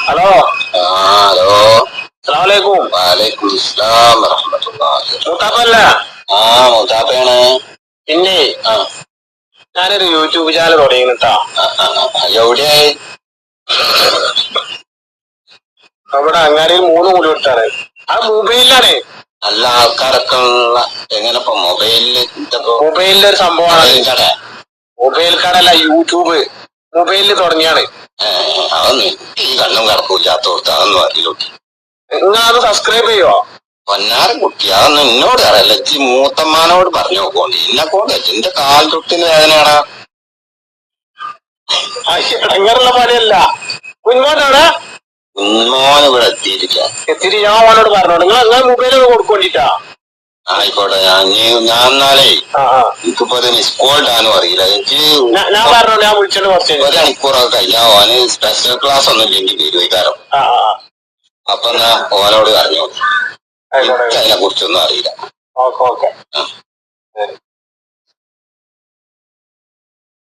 Hello. Hello. അസ്സലാമലൈക്കും. വലൈക്കും അസ്സലാം വറഹ്മത്തുള്ളാഹി. മൂത്താപ്പല്ല? മൂത്താപ്പയാണ്. പിന്നെ ഞാനൊരു യൂട്യൂബ് ചാനൽ തുടങ്ങിട്ടാ. എവിടെയായി? അവിടെ അങ്ങാടിയിൽ 3 കൂടി വിട്ടാണ്. അത് മൊബൈലിലാണ്. നല്ല ആൾക്കാരൊക്കെ എങ്ങനെ മൊബൈലിന്റെ ഒരു സംഭവമാണ്. മൊബൈൽ കടല്ല, യൂട്യൂബ് മൊബൈലിൽ തുടങ്ങിയാണ്. അതൊന്നും ഈ കണ്ണും കടക്കൂല്ലാത്തോർത്ത് അതൊന്നും അറിയില്ലോട്ടി. നിങ്ങളത് സബ്സ്ക്രൈബ് ചെയ്യുവോ? പൊന്നാരം കുട്ടി അതൊന്നും എന്നോട് അറിയില്ല. ഈ മൂത്തമ്മാനോട് പറഞ്ഞു നോക്കോണ്ടി. എന്നെക്കൊണ്ട് എന്റെ കാൽ തൊട്ടിന് വേദനയാടാ. അങ്ങനെയുള്ള പണിയല്ല. കുഞ്ഞോനാണ്. കുഞ്ഞോൻ ഇവിടെ എത്തിയിരിക്കാം. എത്തിരി ഞാൻ അവനോട് പറഞ്ഞോ, നിങ്ങൾ മൊബൈൽ കൊടുക്കൊണ്ടിട്ടാ. ആയിക്കോട്ടെ. ഞാൻ എന്നാലേ എനിക്കിപ്പോ അത് മിസ്കോൾഡാനും അറിയില്ല. എനിക്ക് ഞാൻ പറഞ്ഞോ, ഞാൻ വിളിച്ചോണ്ട് കുറച്ച് 1 മണിക്കൂറൊക്കെ കഴിഞ്ഞാൽ ഓന് സ്പെഷ്യൽ ക്ലാസ് ഒന്നും ഇല്ലെങ്കിൽ വരുവൈകാരം. അപ്പൊ എന്നാ ഓനോട് പറഞ്ഞു. എനിക്ക് അതിനെ കുറിച്ചൊന്നും അറിയില്ല. ഓക്കെ.